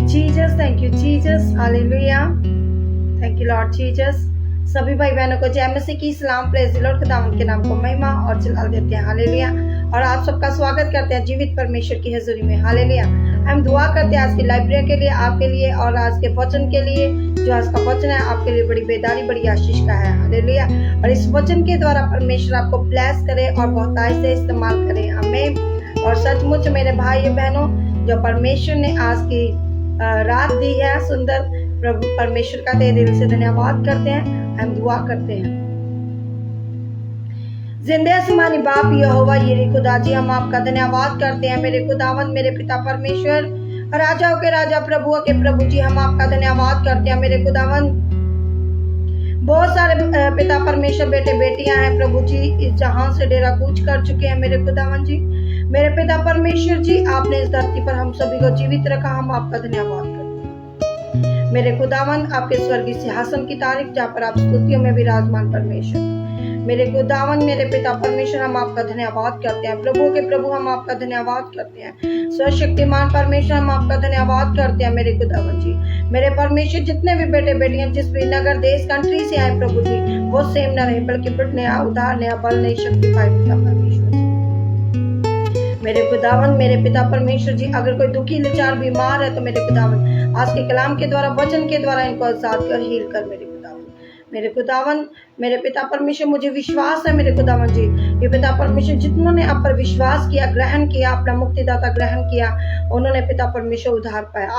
you Jesus, thank you Jesus, hallelujah, thank you Lord Jesus. सभी भाई बहनों को जय मसीह की सलाम, प्रेज़ द लॉर्ड, खुदावंद के नाम को महिमा और जलाल देते हैं, हालेलुया। और आप सबका स्वागत करते हैं जीवित परमेश्वर की हजूरी में, हालेलुया। हम दुआ करते हैं आज की लाइब्रेरी के लिए, आपके लिए और आज के वचन के लिए। जो आज का वचन है आपके लिए बड़ी बेदारी, बड़ी आशीष का है, हालेलुया। और इस वचन के द्वारा परमेश्वर आपको ब्लेस करे और बहुतायत से इस्तेमाल करे, आमीन। और सचमुच मेरे भाई बहनों, जो परमेश्वर ने आज की रात दी है सुंदर, प्रभु परमेश्वर का तहे दिल से धन्यवाद करते हैं। हम दुआ करते हैं। जिंदे आसमानी बाप यहोवा यीरे खुदा जी, हम आपका धन्यवाद करते हैं मेरे खुदावंद, मेरे पिता परमेश्वर, राजाओं के राजा, प्रभुओं के प्रभु जी, हम आपका धन्यवाद करते हैं मेरे खुदावंद। बहुत सारे पिता परमेश्वर बेटे बेटियां हैं प्रभु जी, इस जहां से डेरा कूच कर चुके हैं मेरे खुदावंद जी। मेरे पिता परमेश्वर जी, आपने इस धरती पर हम सभी को जीवित रखा, हम आपका धन्यवाद करते हैं मेरे खुदावंद। आपके स्वर्गीय सिंहासन की तारीफ जहाँ पर आप स्तुतियों में विराजमान परमेश्वर, मेरे खुदावंद, मेरे पिता परमेश्वर, हम आपका धन्यवाद करते हैं। प्रभु के प्रभु, हम आपका धन्यवाद करते हैं। सर्वशक्तिमान परमेश्वर, हम आपका धन्यवाद करते हैं मेरे खुदावंद जी। मेरे परमेश्वर, जितने भी बेटे बेटियां जिस भी नगर देश कंट्री से आए प्रभु जी, वो सेम न रहे बल्कि बट नया उधार, नया बल, नई शक्ति पाए पिता परमेश्वर जी। मेरे खुदावंद, मेरे पिता परमेश्वर जी, अगर कोई दुखी लाचार बीमार है तो मेरे खुदावंद आज के कलाम के द्वारा, वचन के द्वारा इनको आजाद कर, हील कर मेरे खुदावंद। मेरे खुदावंद, मेरे पिता परमेश्वर, मुझे विश्वास है मेरे खुदावंद जी, ये पिता परमेश्वर जिन्होंने आप पर विश्वास किया, ग्रहण किया, अपना मुक्तिदाता ग्रहण किया, उन्होंने पिता परमेश्वर उद्धार पाया।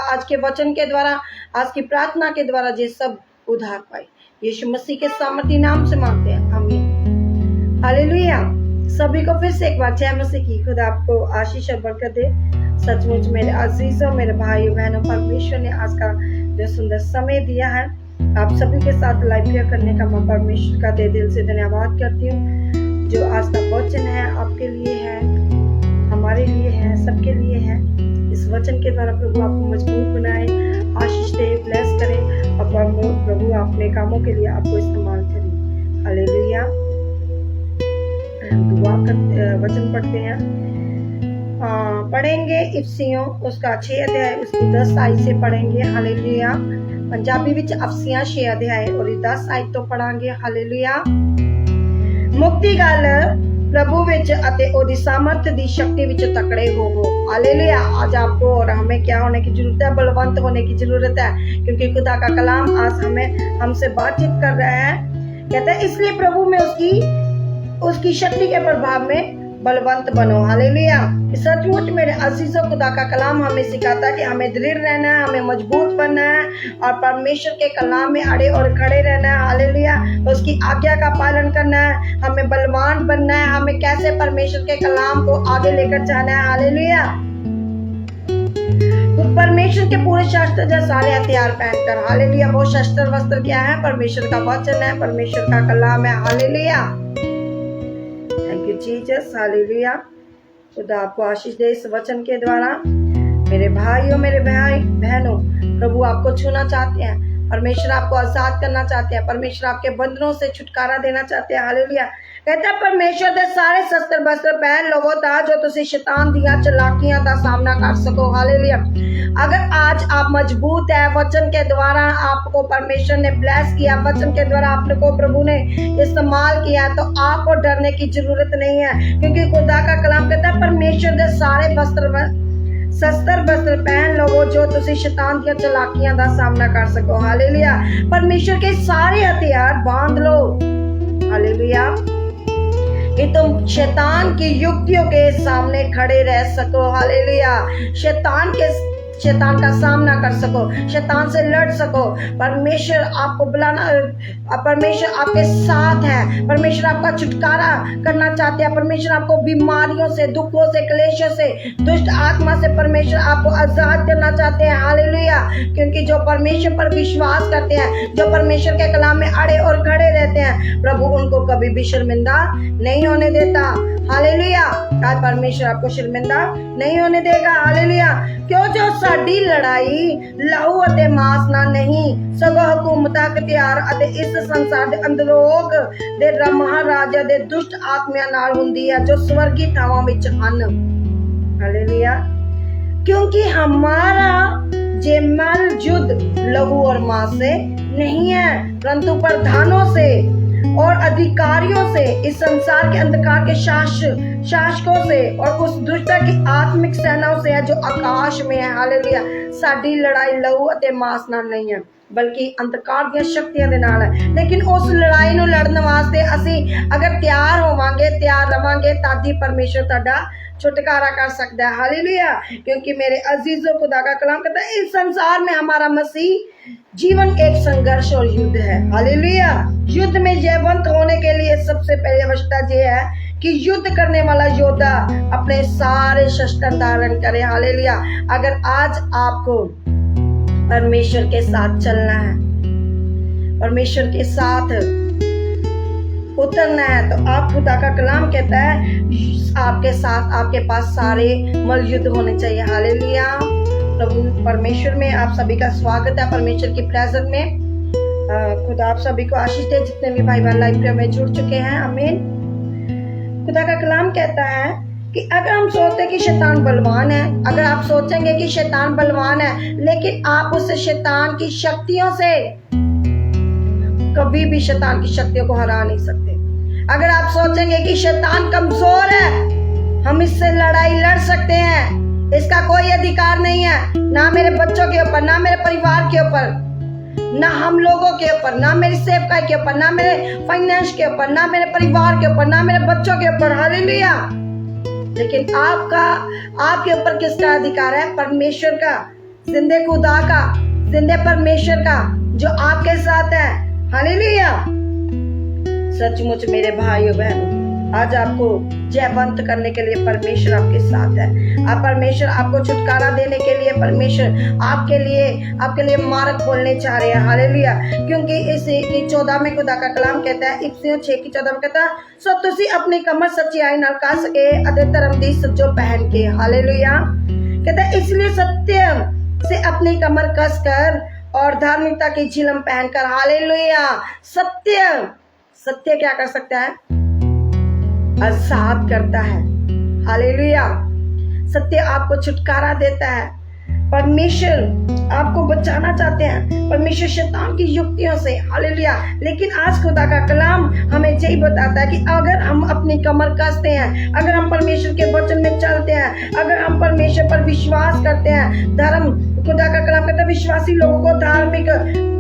आज के वचन के द्वारा, आज की प्रार्थना के द्वारा ये सब उद्धार पाए। यीशु मसीह के सामर्थी नाम से मांगते हैं, आमीन, हालेलुया। सभी को फिर से एक बार जय मसीह की। खुदा आपको आशीष और बरकत दे। सचमुच मेरे अजीजों, मेरे भाइयों बहनों, परमेश्वर ने आज का जो सुंदर समय दिया है आप सभी के साथ लाइव प्रेयर करने का, मैं परमेश्वर का तहे दिल से धन्यवाद करती हूँ। जो आज का वचन है आपके लिए है, हमारे लिए है, सबके लिए है। इस वचन के द्वारा प्रभु आपको मजबूत बनाए, आशीष दे, ब्लेस करे और प्रभु अपने कामों के लिए आपको इस्तेमाल करे, हालेलुया। दुआ करते, वचन पढ़ते हैं, पढ़ेंगे इफसियों उसका 6 अध्याय उसकी 10 आयत से पढ़ेंगे, हालेलुया। पंजाबी विच अफसियां 6 अध्याय और 10 आयत तो पढ़ांगे, हालेलुया। मुक्ति गल प्रभु विच अते ओदी सामर्थ दी शक्ति विच तकड़े होवो, हालेलुया। आज आपको और हमें क्या होने की जरूरत है? बलवंत होने की जरूरत है, क्योंकि खुदा का कलाम आज हमसे बातचीत कर रहा है। कहता है इसलिए प्रभु में उसकी शक्ति के प्रभाव में बलवंत बनो, हालेलुया। सचमुच मेरे अजीजों, खुदा का कलाम हमें सिखाता है कि हमें दृढ़ रहना है, हमें मजबूत बनना है और परमेश्वर के कलाम में अड़े और खड़े रहना है, हालेलुया। उसकी आज्ञा का पालन करना है, हमें बलवान बनना है, हमें कैसे परमेश्वर के कलाम को आगे लेकर जाना है, हालेलुया। तो परमेश्वर के पूरे शस्त्र जो सारे हथियार पहनकर, हालेलुया। वो शस्त्र वस्त्र क्या है? परमेश्वर का वचन है, परमेश्वर का कलाम है, hallelujah. Thank you Jesus, hallelujah. खुदा आपको आशीष दे इस वचन के द्वारा। मेरे भाइयों, मेरे भाई बहनों, प्रभु आपको छूना चाहते हैं, परमेश्वर आपको आजाद करना चाहते हैं, परमेश्वर आपके बंधनों से छुटकारा देना चाहते हैं, हालेलुया। कहता है परमेश्वर दे सारे शस्त्र वस्त्र पहन लवो ता जो तुसी शैतान दियां चलाकियां दा सामना कर सको, हालेलुया। अगर आज आप मजबूत है, वचन के द्वारा आपको परमेश्वर ने ब्लेस किया, वचन के द्वारा आपको प्रभु ने इस्तेमाल किया, तो आपको डरने की जरूरत नहीं है, क्योंकि खुदा का कलाम कहता है परमेश्वर दे सारे शस्त्र वस्त्र पहन लो जो तुसी शैतान की चलाकियां दा सामना कर सको, हालेलुया। परमेश्वर के सारे हथियार बांध लो, हालेलुया, कि तुम शैतान की युक्तियों के सामने खड़े रह सको, हालेलुया। शैतान का सामना कर सको, शैतान से लड़ सको। परमेश्वर आपको बुलाना, परमेश्वर आपके साथ है, परमेश्वर आपका छुटकारा करना चाहते हैं, परमेश्वर आपको बीमारियों से, दुखों से, क्लेशों से, दुष्ट आत्मा से परमेश्वर आपको आजाद करना चाहते हैं, हालेलुया। क्योंकि जो परमेश्वर पर विश्वास करते हैं, जो परमेश्वर के कलाम में अड़े और खड़े रहते हैं, प्रभु उनको कभी भी शर्मिंदा नहीं होने देता, हालेलुया। आज परमेश्वर आपको शर्मिंदा नहीं होने देगा, हालेलुया। क्यों जो साडी लड़ाई लहू अते मांस ना नहीं, सगों हुकूमत अख्तियार अते इस संसार दे अंदरोग दे महाराजा दे दुष्ट आत्मियां नाल हुंदी है जो स्वर्गी थावां विच हन, हालेलुया। क्योंकि हमारा जे मल युद्ध लहू और मांस से नहीं है, परंतु प्रधानों से और अधिकारियों से, इस संसार के अंधकार के शासकों से और उस दुष्टता की आत्मिक सेनाओं से है जो आकाश में है। हालेलुया। साडी लड़ाई लहू अते मांस नाल नहीं है, बल्कि अंधकार ਦੀਆਂ ਸ਼ਕਤੀਆਂ ਦੇ ਨਾਲ ਹੈ। ਲੇਕਿਨ ਉਸ ਲੜਾਈ ਨੂੰ ਲੜਨ ਵਾਸਤੇ ਅਸੀਂ ਅਗਰ ਤਿਆਰ ਹੋਵਾਂਗੇ, ਤਿਆਰ ਰਵਾਂਗੇ, ਤਾਂ ਹੀ ਪਰਮੇਸ਼ਰ ਤੁਹਾਡਾ छुटकारा कर सकता है। हालेलुया। क्योंकि मेरे अजीजों, खुदा का कलाम कहता है इस संसार में हमारा मसीह जीवन एक संघर्ष और युद्ध है। हालेलुया। युद्ध में जयवंत होने के लिए सबसे पहले आवश्यकता ये है कि युद्ध करने वाला योद्धा अपने सारे शस्त्र धारण करे। हालेलुया। अगर आज आपको परमेश्वर के साथ चलना है, परमेश्वर के साथ उतरना है, तो आप, खुदा का कलाम कहता है आपके साथ, आपके पास सारे मल युद्ध होने चाहिए। हालेलुया। प्रभु परमेश्वर में आप सभी का स्वागत है, परमेश्वर की प्रेजेंस में। खुदा आप सभी को आशीष दे, जितने भी भाई बहन लाइव में जुड़ चुके हैं। आमीन। खुदा का कलाम कहता है कि अगर हम सोचते हैं कि शैतान बलवान है, अगर आप सोचेंगे कि शैतान बलवान है, लेकिन आप उस शैतान की शक्तियों से कभी भी शैतान की शक्तियों को हरा नहीं सकते। अगर आप सोचेंगे कि शैतान कमजोर है, हम इससे लड़ाई लड़ सकते हैं, इसका कोई अधिकार नहीं है, ना मेरे बच्चों के ऊपर, ना मेरे परिवार के ऊपर, ना हम लोगों के ऊपर, ना मेरी सेवकाई के ऊपर, ना मेरे फाइनेंस के ऊपर, ना मेरे परिवार के ऊपर, ना मेरे बच्चों के ऊपर। हालेलुया। लेकिन आपके ऊपर किसका अधिकार है? परमेश्वर का, जिंदे खुदा का, जिंदे परमेश्वर का, जो आपके साथ है। हालेलुया। सचमुच मेरे भाइयों बहनों, आज आपको जयवंत करने के लिए परमेश्वर आपके साथ है। आप, परमेश्वर आपको छुटकारा देने के लिए, परमेश्वर आपके लिए मार्ग खोलने चाह रहे हैं। हालेलुया। क्योंकि इस 14 में खुदा का कलाम कहता है, इफिसियों 6:14 में कहता है, सो तुसी अपनी कमर सच्चाई नाल कस सके अते धर्म दी सज्जो पहन के। हालेलुया। कहता है इसलिए सत्य से अपनी कमर कस कर और धार्मिकता की झिलम पहनकर। हालेलुया। सत्य क्या कर सकता है? आजाद करता है। हालेलुया। सत्य आपको छुटकारा देता है। परमेश्वर आपको बचाना चाहते हैं, परमेश्वर शैतान की युक्तियों से। हालेलुया। लेकिन आज खुदा का कलाम हमें यही बताता है कि अगर हम अपनी कमर कसते हैं, अगर हम परमेश्वर के वचन में चलते हैं, अगर हम परमेश्वर पर विश्वास करते हैं, धर्म, खुदा का कलाम कहता है विश्वासी लोगों को धार्मिक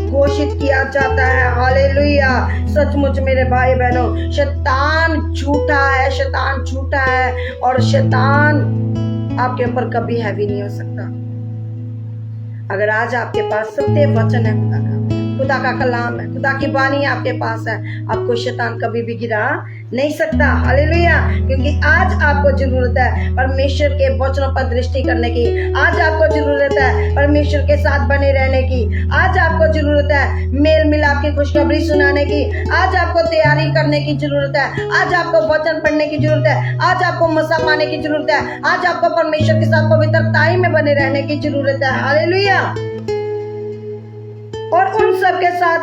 घोषित किया जाता है। हालेलुया। सचमुच मेरे भाई बहनों, शैतान झूठा है, शैतान झूठा है, और शैतान आपके ऊपर कभी हैवी नहीं हो सकता। अगर आज आपके पास सत्य वचन है, खुदा का कलाम है, खुदा की वाणी आपके पास है, आपको शैतान कभी भी गिरा नहीं सकता। हालेलुया। क्योंकि आज आपको जरूरत है परमेश्वर के वचनों पर दृष्टि करने की, आज आपको जरूरत है परमेश्वर के साथ बने रहने की, आज आपको जरूरत है मेल मिलाप की खुशखबरी सुनाने की, आज आपको तैयारी करने की जरूरत है, आज आपको वचन पढ़ने की जरूरत है, आज आपको मसा पाने की जरूरत है, आज आपको परमेश्वर के साथ पवित्रताई में बने रहने की जरूरत है। हालेलुया। और उन सब के साथ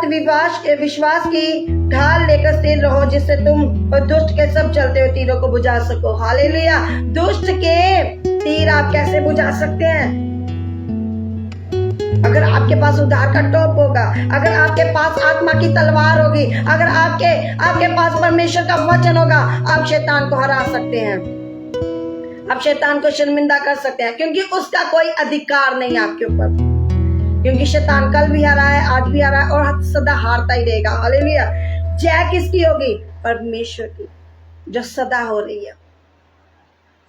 विश्वास की ढाल लेकर स्थिर रहो, जिससे तुम दुष्ट के सब चलते हुए तीरों को बुझा सको। हालेलुया। दुष्ट के तीर आप कैसे बुझा सकते हैं? अगर आपके पास उद्धार का टोप होगा, अगर आपके पास आत्मा की तलवार होगी, अगर आपके पास परमेश्वर का वचन होगा, आप शैतान को हरा सकते हैं, आप शैतान को शर्मिंदा कर सकते हैं, क्योंकि उसका कोई अधिकार नहीं आपके ऊपर। क्योंकि शैतान कल भी हारा है, आज भी हारा है, और सदा हारता ही रहेगा। हालेलुया। जय किसकी होगी? परमेश्वर की, जो सदा हो रही है।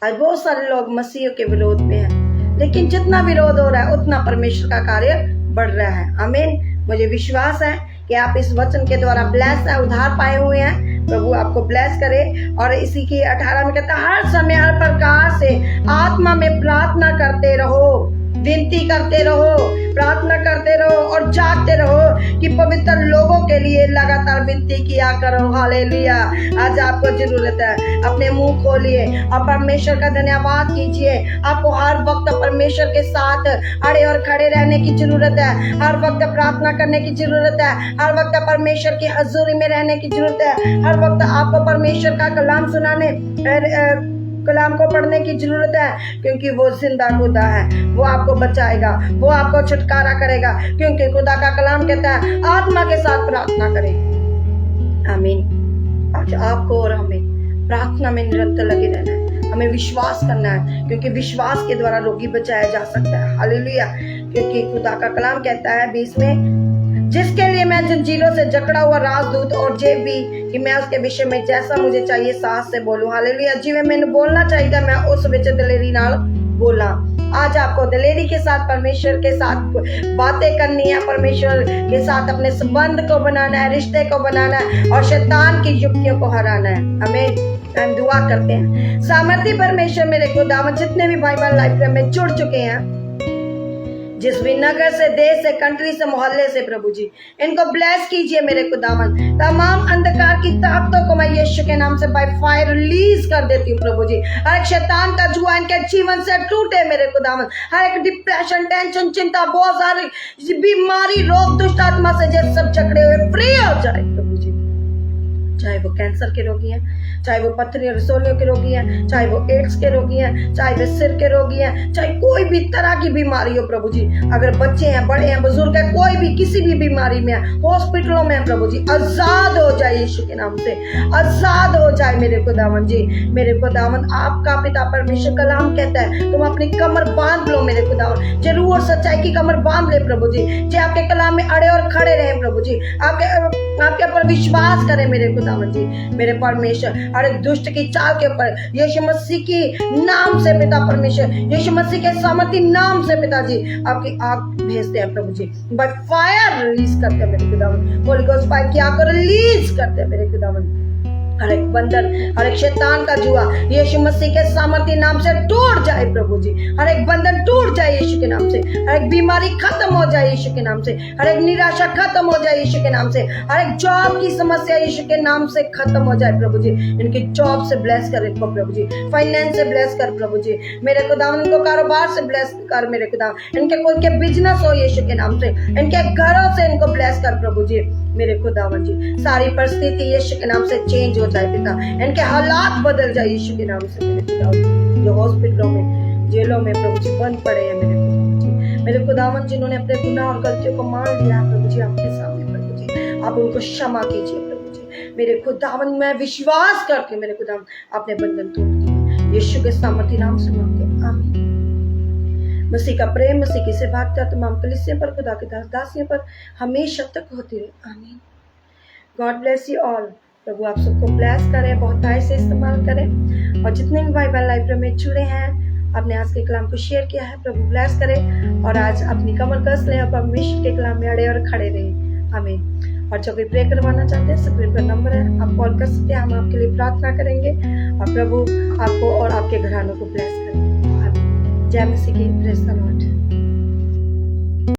आज बहुत सारे लोग मसीह के विरोध में हैं, लेकिन जितना विरोध हो रहा है उतना परमेश्वर का कार्य बढ़ रहा है। आमीन। मुझे विश्वास है कि आप इस वचन के द्वारा ब्लेस है, उद्धार पाए हुए हैं। प्रभु आपको ब्लेस करे। और इसी की 18 में कहता है, हर समय हर प्रकार से आत्मा में प्रार्थना करते रहो, विनती करते रहो, प्रार्थना करते रहो और जागते रहो कि पवित्र लोगों के लिए लगातार विनती किया करो। हालेलुया। आज आपको जरूरत है, अपने मुंह खोलिए और परमेश्वर का धन्यवाद कीजिए। आपको हर वक्त परमेश्वर के साथ अड़े और खड़े रहने की जरूरत है, हर वक्त प्रार्थना करने की जरूरत है, हर वक्त परमेश्वर की हजूरी में रहने की जरूरत है, हर वक्त आपको परमेश्वर का कलाम सुनाने कलाम को पढ़ने की जरूरत है, क्योंकि वो जिंदा खुदा है। वो आपको बचाएगा, वो आपको छुटकारा करेगा, क्योंकि खुदा का कलाम कहता है आत्मा के साथ प्रार्थना करें। आमीन। आज आपको और हमें प्रार्थना में निरंतर लगे रहना है, हमें विश्वास करना है, क्योंकि विश्वास के द्वारा रोगी बचाया जा सकता है। हालेलुया। क्योंकि खुदा का कलाम कहता है 20 में, जिसके लिए मैं जंजीरों से जकड़ा हुआ राजदूत और जेब भी, कि मैं उसके विषय में जैसा मुझे चाहिए साहस से बोलूं। हालेलुया। जिवें मैंने बोलना चाहिए मैं उस विच दिलेरी नाल बोला। आज आपको दिलेरी के साथ परमेश्वर के साथ बातें करनी है, परमेश्वर के साथ अपने संबंध को बनाना है, रिश्ते को बनाना है और शैतान की युक्तियों को हराना है। हमें हम दुआ करते हैं। सामर्थी परमेश्वर मेरे खुदावन, जितने भी भाई बहन लाइफ में जुड़ चुके हैं, जिस भी नगर से, देश से, कंट्री से, मोहल्ले से, प्रभु जी इनको ब्लेस कीजिए मेरे खुदावन। तमाम अंधकार की ताकतों को मैं यीशु के नाम से बाय फायर रिलीज कर देती हूँ प्रभु जी। हर एक शैतान का जुआ इनके जीवन से टूटे मेरे खुदावन। हर एक डिप्रेशन, टेंशन, चिंता, बहुत सारी बीमारी, रोग, दुष्ट आत्मा से जो सब जकड़े हुए फ्री हो जाए प्रभु जी। चाहे वो कैंसर के रोगी हैं, चाहे वो पथरी और रसोलियों के रोगी हैं, चाहे वो एड्स के रोगी हैं, चाहे वो सिर के रोगी हैं, चाहे कोई भी तरह की बीमारी हो प्रभु जी। अगर बच्चे हैं, बड़े हैं, बुजुर्ग हैं, कोई भी किसी भी बीमारी में है, हॉस्पिटलों में है प्रभु जी, आजाद हो जाए यीशु के नाम से, आजाद हो जाए मेरे खुदावन जी। मेरे खुदावन आपका पिता परमेश्वर कलाम कहता है तुम अपनी कमर बांध लो मेरे खुदावन। जरूर और सच्चाई की कमर बांध ले प्रभु जी, जे आपके कलाम में अड़े और खड़े रहे प्रभु जी, आपके ऊपर विश्वास करें मेरे खुदावन जी। मेरे परमेश्वर हर एक दुष्ट की चाल के ऊपर यीशु मसीह की नाम से पिता परमेश्वर, यीशु मसीह के सामर्थी नाम से पिताजी आपकी आग भेजते हैं प्रभु जी। बाय फायर रिलीज करते हैं मेरे खुदावन। होली गोस्ट फायर की आग को रिलीज करते हैं मेरे खुदावन। हर एक बंधन, हर एक शैतान का जुआ यीशु मसीह के सामर्थी नाम से टूट जाए प्रभु जी। हर एक बंधन टूट जाए यीशु के नाम से, हर एक बीमारी खत्म हो जाए यीशु के नाम से, हर एक निराशा खत्म हो जाए यीशु के नाम से, हर एक जॉब की समस्या यीशु के नाम से खत्म हो जाए प्रभु जी। इनकी जॉब से ब्लेस कर इनको प्रभु जी, फाइनेंस से ब्लेस कर प्रभु जी मेरे खुदावन, इनको कारोबार से ब्लेस कर मेरे खुदावन, इनके कोई के बिजनेस हो यीशु के नाम से, इनके घरों से इनको ब्लेस कर प्रभु जी मेरे खुदावन जी। सारी परिस्थिति यीशु के नाम से चेंज हो जाए पिता, इनके हालात बदल जाए यीशु के नाम से मेरे खुदावन। जो हॉस्पिटलों में, जेलों में प्रभु जी बंद पड़े हैं मेरे खुदावन जी, मेरे खुदावन जिन्होंने अपने गुनाह और गलतियों को मान लिया है प्रभु जी आपके सामने प्रभु जी, आप उनको क्षमा कीजिए प्रभु जी मेरे खुदावन। मैं विश्वास करके मेरे खुदावन अपने बंधन तोड़ दिए यीशु के सामर्थी नाम से मांगते हैं, आमीन। मसीह का प्रेम, मसीह की सेवा तमाम कलीसिया पर, खुदा के दास दासियों पर हमेशा तक होती रहे, आमीन। God bless you all. प्रभु आप सबको ब्लेस करें, बहुत से इस्तेमाल करें, और जितने भी बाइबल लाइब्रेरी में जुड़े हैं, आपने आज के कलाम को शेयर किया है, प्रभु ब्लेस करें और आज अपनी कमर कस लें और परमेश्वर के कलाम में अड़े और खड़े रहें, आमीन। और जो भी प्रे करवाना चाहते हैं स्क्रीन पर नंबर है, आप कॉल कर सकते हैं, हम आपके लिए प्रार्थना करेंगे और प्रभु आपको और आपके घरानों को ब्लेस करें। जय मसीह की, प्रेज़ द लॉर्ड।